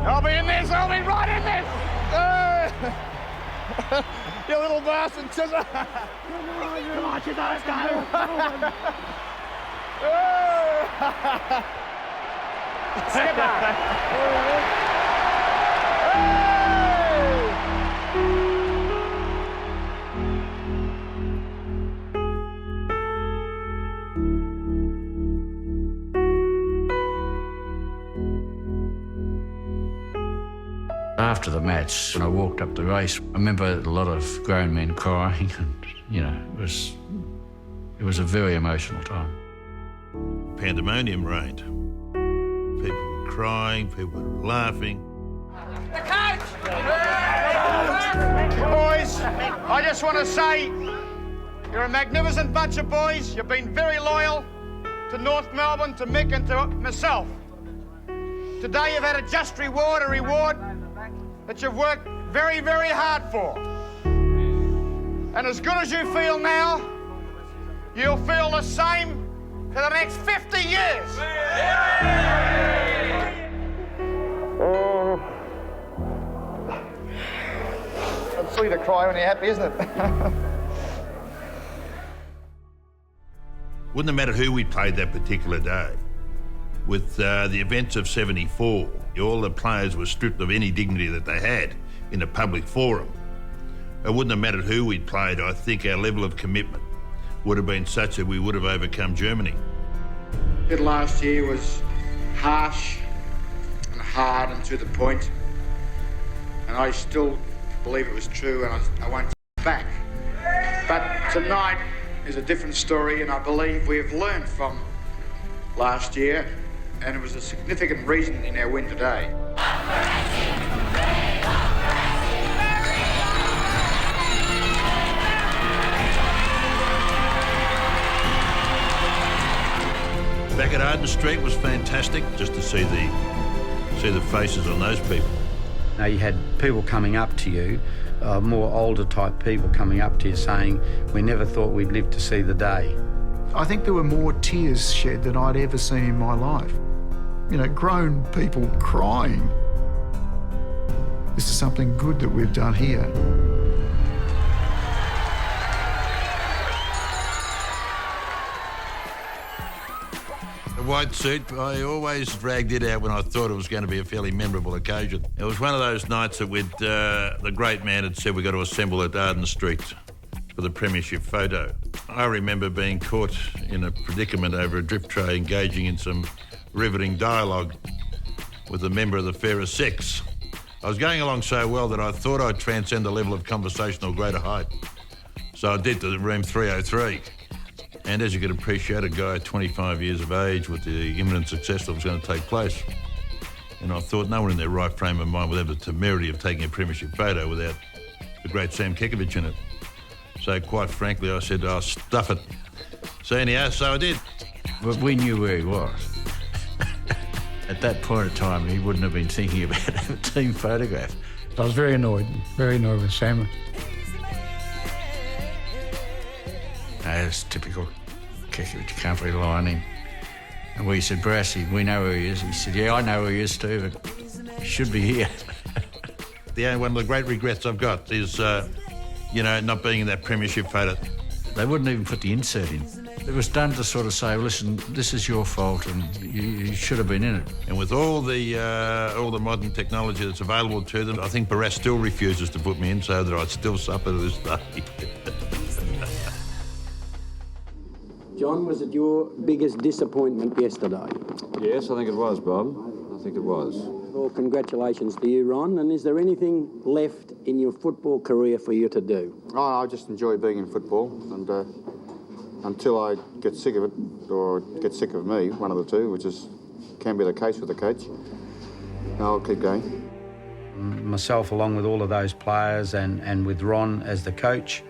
I'll be in this. I'll be right in this. You little bastard, Chisholm. Come on, Chisholm, let's go. Skipper. After the match, when I walked up the race, I remember a lot of grown men crying and, you know, it was a very emotional time. Pandemonium reigned. People were crying, people were laughing. The coach! Boys, I just want to say you're a magnificent bunch of boys. You've been very loyal to North Melbourne, to Mick and to myself. Today you've had a just reward, a reward that you've worked very, very hard for. And as good as you feel now, you'll feel the same for the next 50 years. Oh. It's silly to cry when you're happy, isn't it? Wouldn't have mattered who we played that particular day. With the events of '74, all the players were stripped of any dignity that they had in a public forum. It wouldn't have mattered who we'd played. I think our level of commitment would have been such that we would have overcome Germany. It last year was harsh and hard and to the point, and I still believe it was true, and I won't back. But tonight is a different story, and I believe we have learned from last year, and it was a significant reason in our win today. Back at Arden Street was fantastic, just to see the faces on those people. Now, you had people coming up to you, more older type people coming up to you saying, we never thought we'd live to see the day. I think there were more tears shed than I'd ever seen in my life. You know, grown people crying. This is something good that we've done here. The white suit, I always dragged it out when I thought it was going to be a fairly memorable occasion. It was one of those nights that the great man had said we've got to assemble at Arden Street for the premiership photo. I remember being caught in a predicament over a drip tray engaging in some riveting dialogue with a member of the fairer sex. I was going along so well that I thought I'd transcend the level of conversation of greater height. So I did to room 303. And as you can appreciate, a guy 25 years of age with the imminent success that was going to take place. And I thought no one in their right frame of mind would have the temerity of taking a premiership photo without the great Sam Kekovich in it. So quite frankly, I said, I'll stuff it. So anyhow, so I did. But we knew where he was. At that point in time, he wouldn't have been thinking about a team photograph. I was very annoyed with Sam. It's typical Kekovich, you can't rely on him. And we said, Brassy, we know where he is. He said, yeah, I know where he is too, but he should be here. One of the great regrets I've got is, not being in that premiership photo. They wouldn't even put the insert in. It was done to sort of say, well, listen, this is your fault and you should have been in it. And with all the modern technology that's available to them, I think Barras still refuses to put me in so that I still suffer to this day. John, was it your biggest disappointment yesterday? Yes, I think it was, Bob. I think it was. Well, congratulations to you, Ron. And is there anything left in your football career for you to do? Oh, I just enjoy being in football, and until I get sick of it, or get sick of me, one of the two, which can be the case with the coach, I'll keep going. Myself, along with all of those players and with Ron as the coach,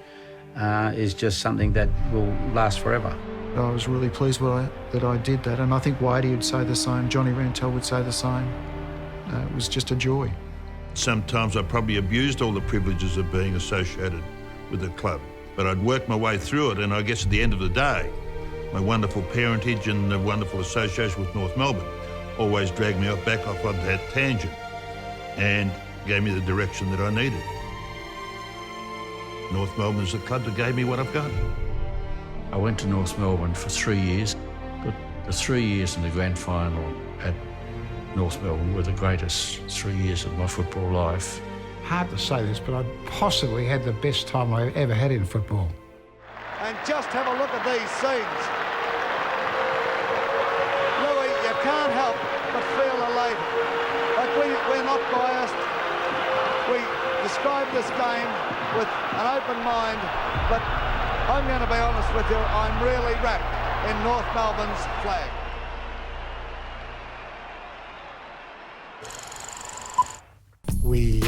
is just something that will last forever. I was really pleased that I did that, and I think Whitey would say the same, Johnny Rantel would say the same. It was just a joy. Sometimes I probably abused all the privileges of being associated with the club, but I'd worked my way through it, and I guess at the end of the day, my wonderful parentage and the wonderful association with North Melbourne always dragged me back off on that tangent. and gave me the direction that I needed. North Melbourne is the club that gave me what I've got. I went to North Melbourne for 3 years, but the 3 years in the grand final at North Melbourne were the greatest 3 years of my football life. Hard to say this, but I possibly had the best time I ever had in football. And just have a look at these scenes. Louis, you can't help but feel elated. Like we're not biased. We describe this game with an open mind, but I'm going to be honest with you, I'm really wrapped in North Melbourne's flag. We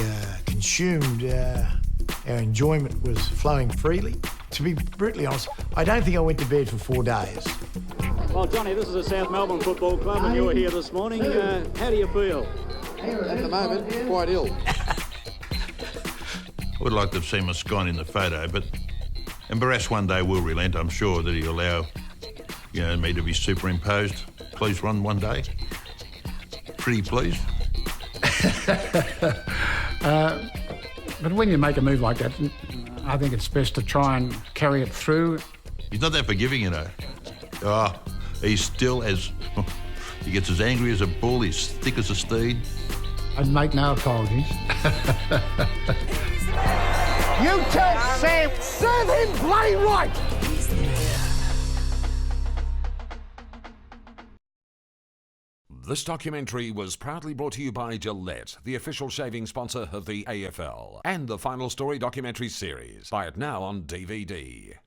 consumed, our enjoyment was flowing freely. To be brutally honest, I don't think I went to bed for 4 days. Well, Johnny, this is the South Melbourne Football Club and you're here this morning. How do you feel? At the moment, quite ill. I would like to have seen Moscone in the photo, but and Barras one day will relent. I'm sure that he'll allow, me to be superimposed. Please, Ron, one day. Pretty please. But when you make a move like that, I think it's best to try and carry it through. He's not that forgiving, Oh, he's still as... He gets as angry as a bull, he's thick as a steed. I'd make no apologies. You tell Sam, serve him bloody right! This documentary was proudly brought to you by Gillette, the official shaving sponsor of the AFL, and the Final Story documentary series. Buy it now on DVD.